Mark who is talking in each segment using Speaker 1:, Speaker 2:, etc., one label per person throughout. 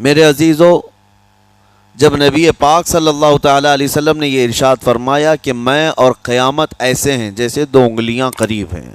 Speaker 1: میرے عزیزو، جب نبی پاک صلی اللہ تعالیٰ علیہ وسلم نے یہ ارشاد فرمایا کہ میں اور قیامت ایسے ہیں جیسے دو انگلیاں قریب ہیں،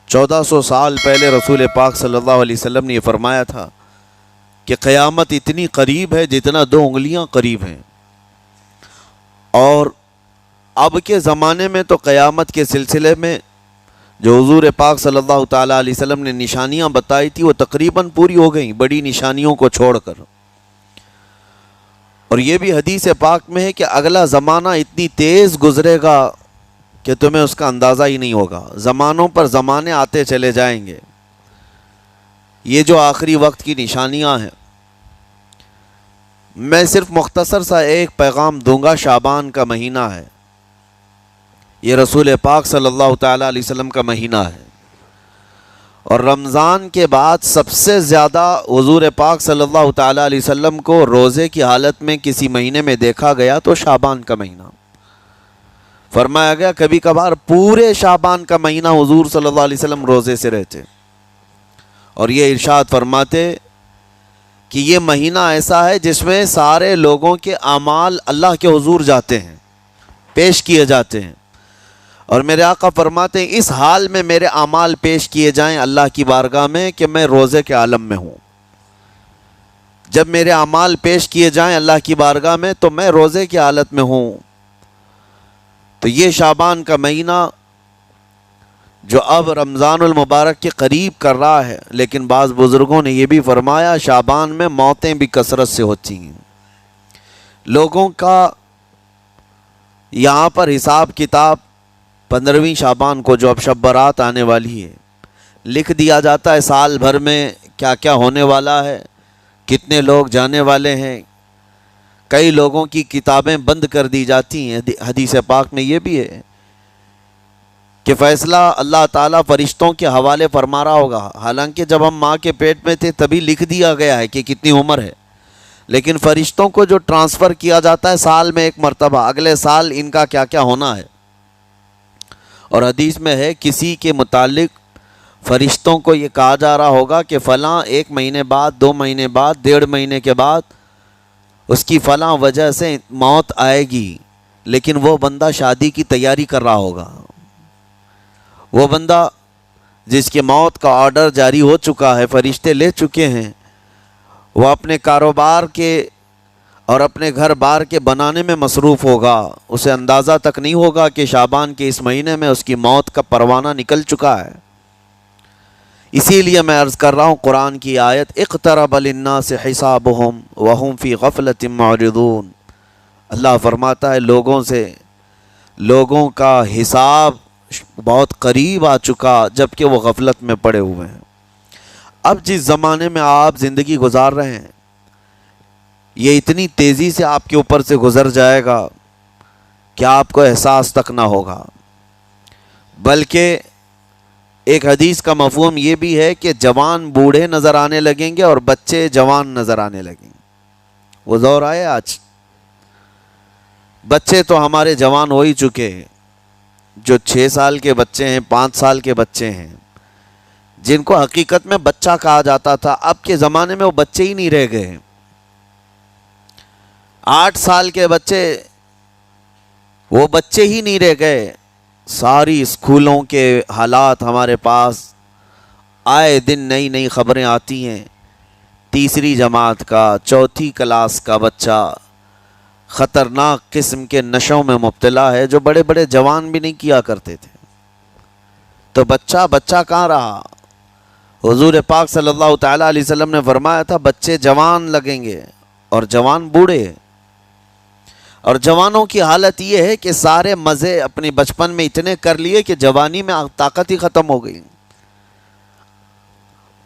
Speaker 1: 1400 سال پہلے رسول پاک صلی اللہ علیہ وسلم نے یہ فرمایا تھا کہ قیامت اتنی قریب ہے جتنا دو انگلیاں قریب ہیں۔ اور اب کے زمانے میں تو قیامت کے سلسلے میں جو حضور پاک صلی اللہ تعالیٰ علیہ وسلم نے نشانیاں بتائی تھی وہ تقریباً پوری ہو گئیں، بڑی نشانیوں کو چھوڑ کر۔ اور یہ بھی حدیث پاک میں ہے کہ اگلا زمانہ اتنی تیز گزرے گا کہ تمہیں اس کا اندازہ ہی نہیں ہوگا، زمانوں پر زمانے آتے چلے جائیں گے۔ یہ جو آخری وقت کی نشانیاں ہیں، میں صرف مختصر سا ایک پیغام دوں گا۔ شعبان کا مہینہ ہے، یہ رسول پاک صلی اللہ تعالیٰ علیہ وسلم کا مہینہ ہے، اور رمضان کے بعد سب سے زیادہ حضور پاک صلی اللہ تعالیٰ علیہ وسلم کو روزے کی حالت میں کسی مہینے میں دیکھا گیا تو شعبان کا مہینہ فرمایا گیا۔ کبھی کبھار پورے شعبان کا مہینہ حضور صلی اللہ علیہ وسلم روزے سے رہتے اور یہ ارشاد فرماتے کہ یہ مہینہ ایسا ہے جس میں سارے لوگوں کے اعمال اللہ کے حضور جاتے ہیں، پیش کیے جاتے ہیں، اور میرے آقا فرماتے ہیں اس حال میں میرے اعمال پیش کیے جائیں اللہ کی بارگاہ میں کہ میں روزے کے عالم میں ہوں۔ جب میرے اعمال پیش کیے جائیں اللہ کی بارگاہ میں تو میں روزے کی حالت میں ہوں۔ تو یہ شعبان کا مہینہ جو اب رمضان المبارک کے قریب کر رہا ہے، لیکن بعض بزرگوں نے یہ بھی فرمایا شعبان میں موتیں بھی کثرت سے ہوتی ہیں۔ لوگوں کا یہاں پر حساب کتاب 15ویں شعبان کو جو اب شب برات آنے والی ہے لکھ دیا جاتا ہے، سال بھر میں کیا کیا ہونے والا ہے، کتنے لوگ جانے والے ہیں۔ کئی لوگوں کی کتابیں بند کر دی جاتی ہیں۔ حدیث پاک میں یہ بھی ہے کہ فیصلہ اللہ تعالیٰ فرشتوں کے حوالے فرما رہا ہوگا، حالانکہ جب ہم ماں کے پیٹ میں تھے تبھی لکھ دیا گیا ہے کہ کتنی عمر ہے، لیکن فرشتوں کو جو ٹرانسفر کیا جاتا ہے سال میں ایک مرتبہ، اگلے سال ان کا کیا کیا ہونا ہے۔ اور حدیث میں ہے کسی کے متعلق فرشتوں کو یہ کہا جا رہا ہوگا کہ فلاں 1 مہینے بعد، 2 مہینے بعد، 1.5 مہینے کے بعد اس کی فلاں وجہ سے موت آئے گی، لیکن وہ بندہ شادی کی تیاری کر رہا ہوگا، وہ بندہ جس کی موت کا آرڈر جاری ہو چکا ہے، فرشتے لے چکے ہیں، وہ اپنے کاروبار کے اور اپنے گھر بار کے بنانے میں مصروف ہوگا، اسے اندازہ تک نہیں ہوگا کہ شعبان کے اس مہینے میں اس کی موت کا پروانہ نکل چکا ہے۔ اسی لیے میں عرض کر رہا ہوں قرآن کی آیت اقترب للناس حسابهم وهم فی غفلۃ معرضون، اللہ فرماتا ہے لوگوں کا حساب بہت قریب آ چکا جبکہ وہ غفلت میں پڑے ہوئے ہیں۔ اب جس زمانے میں آپ زندگی گزار رہے ہیں یہ اتنی تیزی سے آپ کے اوپر سے گزر جائے گا کہ آپ کو احساس تک نہ ہوگا، بلکہ ایک حدیث کا مفہوم یہ بھی ہے کہ جوان بوڑھے نظر آنے لگیں گے اور بچے جوان نظر آنے لگیں گے۔ وہ دور آئے آج، بچے تو ہمارے جوان ہو ہی چکے ہیں، جو 6 سال کے بچے ہیں، 5 سال کے بچے ہیں، جن کو حقیقت میں بچہ کہا جاتا تھا، اب کے زمانے میں وہ بچے ہی نہیں رہ گئے۔ 8 سال کے بچے وہ بچے ہی نہیں رہ گئے۔ ساری اسکولوں کے حالات ہمارے پاس آئے دن نئی خبریں آتی ہیں۔ 3ری جماعت کا، 4تھی کلاس کا بچہ خطرناک قسم کے نشوں میں مبتلا ہے جو بڑے بڑے جوان بھی نہیں کیا کرتے تھے۔ تو بچہ کہاں رہا؟ حضور پاک صلی اللہ تعالیٰ علیہ وسلم نے فرمایا تھا بچے جوان لگیں گے اور جوان بوڑھے، اور جوانوں کی حالت یہ ہے کہ سارے مزے اپنے بچپن میں اتنے کر لیے کہ جوانی میں طاقت ہی ختم ہو گئی۔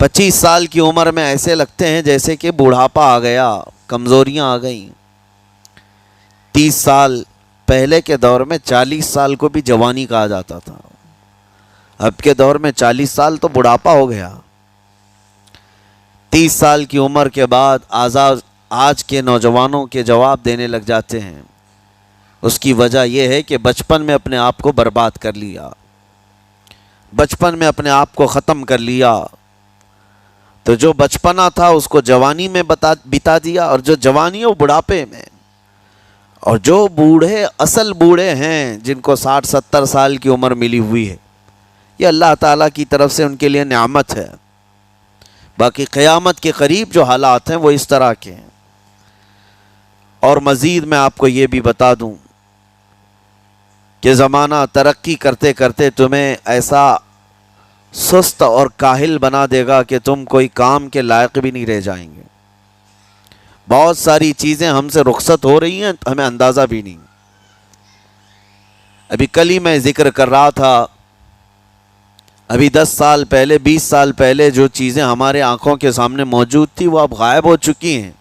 Speaker 1: 25 سال کی عمر میں ایسے لگتے ہیں جیسے کہ بوڑھاپا آ گیا، کمزوریاں آ گئیں۔ 30 سال پہلے کے دور میں 40 سال کو بھی جوانی کہا جاتا تھا، اب کے دور میں 40 سال تو بڑھاپا ہو گیا۔ 30 سال کی عمر کے بعد آج کے نوجوانوں کے جواب دینے لگ جاتے ہیں۔ اس کی وجہ یہ ہے کہ بچپن میں اپنے آپ کو برباد کر لیا، بچپن میں اپنے آپ کو ختم کر لیا، تو جو بچپنا تھا اس کو جوانی میں بتا دیا، اور جو جوانی ہے وہ بڑھاپے میں، اور جو بوڑھے اصل بوڑھے ہیں جن کو 60-70 سال کی عمر ملی ہوئی ہے، یہ اللہ تعالیٰ کی طرف سے ان کے لیے نعمت ہے۔ باقی قیامت کے قریب جو حالات ہیں وہ اس طرح کے ہیں۔ اور مزید میں آپ کو یہ بھی بتا دوں کہ زمانہ ترقی کرتے کرتے تمہیں ایسا سست اور کاہل بنا دے گا کہ تم کوئی کام کے لائق بھی نہیں رہ جائیں گے۔ بہت ساری چیزیں ہم سے رخصت ہو رہی ہیں، ہمیں اندازہ بھی نہیں۔ ابھی کل ہی میں ذکر کر رہا تھا، ابھی 10 سال پہلے 20 سال پہلے جو چیزیں ہمارے آنکھوں کے سامنے موجود تھی وہ اب غائب ہو چکی ہیں۔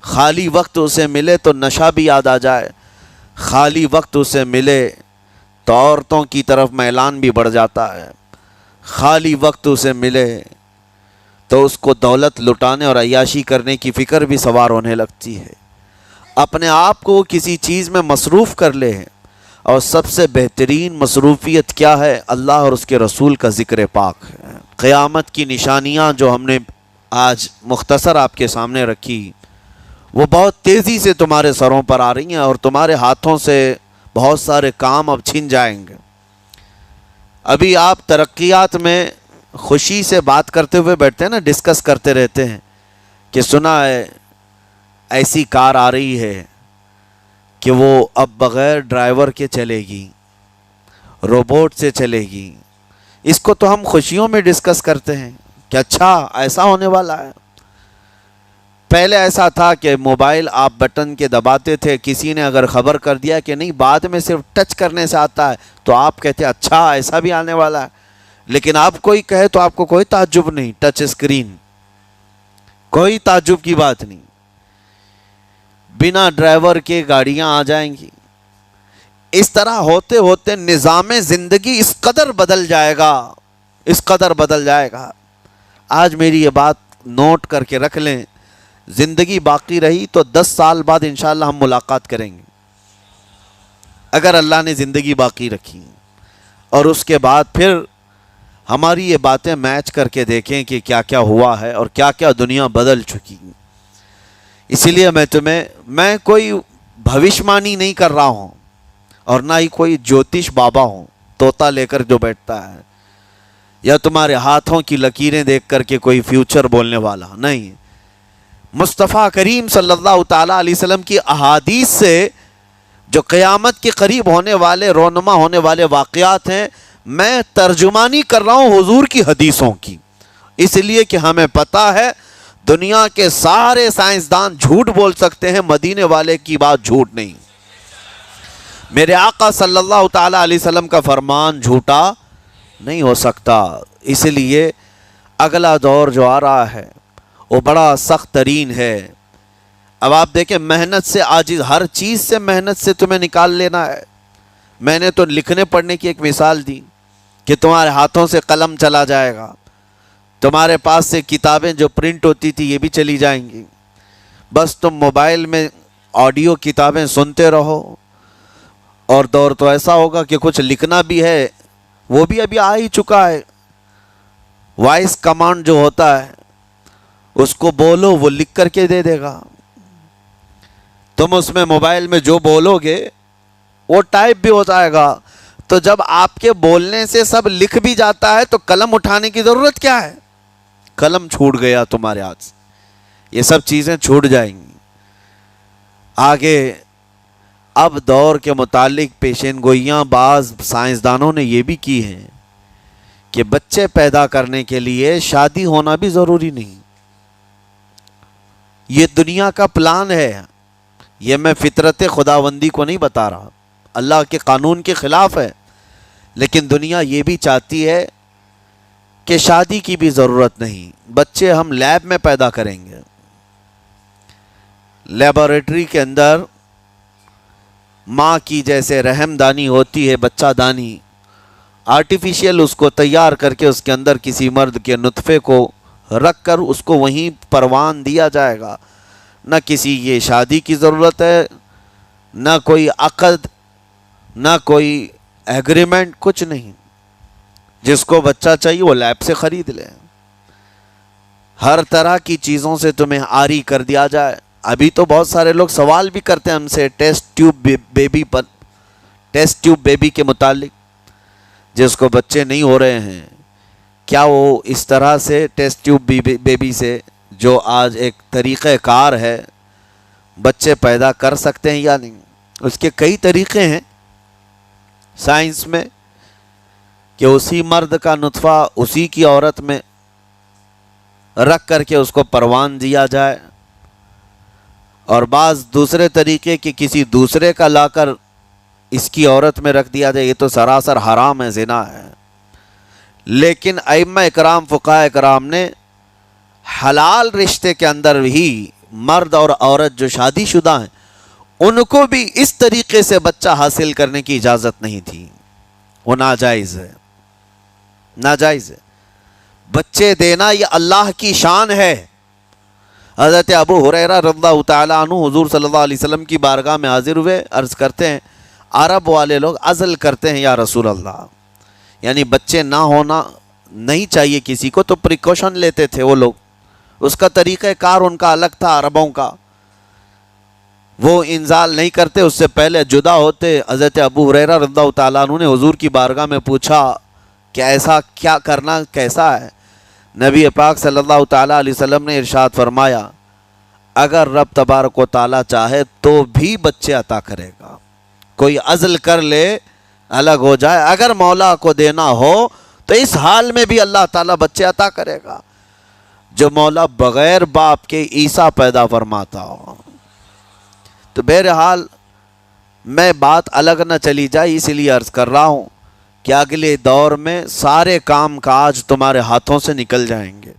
Speaker 1: خالی وقت اسے ملے تو نشہ بھی یاد آ جائے، خالی وقت اسے ملے تو عورتوں کی طرف میلان بھی بڑھ جاتا ہے، خالی وقت اسے ملے تو اس کو دولت لٹانے اور عیاشی کرنے کی فکر بھی سوار ہونے لگتی ہے۔ اپنے آپ کو کسی چیز میں مصروف کر لے، اور سب سے بہترین مصروفیت کیا ہے؟ اللہ اور اس کے رسول کا ذکر پاک ہے۔ قیامت کی نشانیاں جو ہم نے آج مختصر آپ کے سامنے رکھی، وہ بہت تیزی سے تمہارے سروں پر آ رہی ہیں، اور تمہارے ہاتھوں سے بہت سارے کام اب چھن جائیں گے۔ ابھی آپ ترقیات میں خوشی سے بات کرتے ہوئے بیٹھتے ہیں نا، ڈسکس کرتے رہتے ہیں کہ سنا ہے ایسی کار آ رہی ہے کہ وہ اب بغیر ڈرائیور کے چلے گی، روبوٹ سے چلے گی۔ اس کو تو ہم خوشیوں میں ڈسکس کرتے ہیں کہ اچھا ایسا ہونے والا ہے۔ پہلے ایسا تھا کہ موبائل آپ بٹن کے دباتے تھے، کسی نے اگر خبر کر دیا کہ نہیں بعد میں صرف ٹچ کرنے سے آتا ہے تو آپ کہتے اچھا ایسا بھی آنے والا ہے۔ لیکن آپ کوئی کہے تو آپ کو کوئی تعجب نہیں، ٹچ اسکرین، کوئی تعجب کی بات نہیں، بنا ڈرائیور کے گاڑیاں آ جائیں گی۔ اس طرح ہوتے ہوتے نظام زندگی اس قدر بدل جائے گا، اس قدر بدل جائے گا۔ آج میری یہ بات نوٹ کر کے رکھ لیں، زندگی باقی رہی تو 10 سال بعد انشاءاللہ ہم ملاقات کریں گے، اگر اللہ نے زندگی باقی رکھی، اور اس کے بعد پھر ہماری یہ باتیں میچ کر کے دیکھیں کہ کیا کیا ہوا ہے اور کیا کیا دنیا بدل چکی۔ اسی لیے میں کوئی بھوشمانی نہیں کر رہا ہوں، اور نہ ہی کوئی جوتش بابا ہوں طوطا لے کر جو بیٹھتا ہے، یا تمہارے ہاتھوں کی لکیریں دیکھ کر کے کوئی فیوچر بولنے والا نہیں۔ مصطفیٰ کریم صلی اللہ تعالیٰ علیہ وسلم کی احادیث سے جو قیامت کے قریب ہونے والے رونما ہونے والے واقعات ہیں، میں ترجمانی کر رہا ہوں حضور کی حدیثوں کی، اس لیے کہ ہمیں پتہ ہے دنیا کے سارے سائنسدان جھوٹ بول سکتے ہیں، مدینے والے کی بات جھوٹ نہیں۔ میرے آقا صلی اللہ تعالیٰ علیہ وسلم کا فرمان جھوٹا نہیں ہو سکتا۔ اس لیے اگلا دور جو آ رہا ہے وہ بڑا سخت ترین ہے۔ اب آپ دیکھیں، محنت سے عاجز، ہر چیز سے محنت سے تمہیں نکال لینا ہے۔ میں نے تو لکھنے پڑھنے کی ایک مثال دی کہ تمہارے ہاتھوں سے قلم چلا جائے گا، تمہارے پاس سے کتابیں جو پرنٹ ہوتی تھی یہ بھی چلی جائیں گی، بس تم موبائل میں آڈیو کتابیں سنتے رہو۔ اور دور تو ایسا ہوگا کہ کچھ لکھنا بھی ہے، وہ بھی ابھی آ ہی چکا ہے، وائس کمانڈ جو ہوتا ہے اس کو بولو وہ لکھ کر کے دے دے گا۔ تم اس میں موبائل میں جو بولو گے وہ ٹائپ بھی ہو جائے گا۔ تو جب آپ کے بولنے سے سب لکھ بھی جاتا ہے تو قلم اٹھانے کی ضرورت کیا ہے؟ قلم چھوٹ گیا تمہارے ہاتھ سے، یہ سب چیزیں چھوٹ جائیں گی آگے۔ اب دور کے متعلق پیشین گوئیاں بعض سائنسدانوں نے یہ بھی کی ہیں کہ بچے پیدا کرنے کے لیے شادی ہونا بھی ضروری نہیں۔ یہ دنیا کا پلان ہے، یہ میں فطرت خداوندی کو نہیں بتا رہا، اللہ کے قانون کے خلاف ہے، لیکن دنیا یہ بھی چاہتی ہے کہ شادی کی بھی ضرورت نہیں، بچے ہم لیب میں پیدا کریں گے، لیبارٹری کے اندر ماں کی جیسے رحم دانی ہوتی ہے، بچہ دانی، آرٹیفیشیل اس کو تیار کر کے اس کے اندر کسی مرد کے نطفے کو رکھ کر اس کو وہیں پروان دیا جائے گا۔ نہ کسی یہ شادی کی ضرورت ہے، نہ کوئی عقد، نہ کوئی ایگریمنٹ، کچھ نہیں۔ جس کو بچہ چاہیے وہ لیب سے خرید لے۔ ہر طرح کی چیزوں سے تمہیں عاری کر دیا جائے. ابھی تو بہت سارے لوگ سوال بھی کرتے ہیں ہم سے ٹیسٹ ٹیوب بیبی کے متعلق. جس کو بچے نہیں ہو رہے ہیں کیا وہ اس طرح سے ٹیسٹ ٹیوب بیبی سے جو آج ایک طریقہ کار ہے بچے پیدا کر سکتے ہیں یا نہیں؟ اس کے کئی طریقے ہیں سائنس میں کہ اسی مرد کا نطفہ اسی کی عورت میں رکھ کر کے اس کو پروان دیا جائے، اور بعض دوسرے طریقے کہ کسی دوسرے کا لا کر اس کی عورت میں رکھ دیا جائے. یہ تو سراسر حرام ہے، زنا ہے. لیکن ائمہ اکرام فقہاء اکرام نے حلال رشتے کے اندر ہی مرد اور عورت جو شادی شدہ ہیں ان کو بھی اس طریقے سے بچہ حاصل کرنے کی اجازت نہیں تھی. وہ ناجائز ہے، ناجائز ہے. بچے دینا یہ اللہ کی شان ہے. حضرت ابو ہریرہ رضی اللہ تعالیٰ عنہ حضور صلی اللہ علیہ وسلم کی بارگاہ میں حاضر ہوئے، عرض کرتے ہیں عرب والے لوگ عزل کرتے ہیں یا رسول اللہ، یعنی بچے نہ ہونا نہیں چاہیے کسی کو، تو پریکاشن لیتے تھے وہ لوگ. اس کا طریقہ کار ان کا الگ تھا عربوں کا. وہ انزال نہیں کرتے، اس سے پہلے جدا ہوتے. حضرت ابو ہریرہ رضی اللہ تعالیٰ عنہ نے حضور کی بارگاہ میں پوچھا کہ ایسا کیا کرنا کیسا ہے؟ نبی پاک صلی اللہ تعالیٰ علیہ وسلم نے ارشاد فرمایا اگر رب تبارک و تعالیٰ چاہے تو بھی بچے عطا کرے گا. کوئی عزل کر لے الگ ہو جائے، اگر مولا کو دینا ہو تو اس حال میں بھی اللہ تعالیٰ بچے عطا کرے گا. جو مولا بغیر باپ کے عیسیٰ پیدا فرماتا ہو. تو بہرحال میں بات الگ نہ چلی جائے اسی لیے عرض کر رہا ہوں کہ اگلے دور میں سارے کام کاج تمہارے ہاتھوں سے نکل جائیں گے.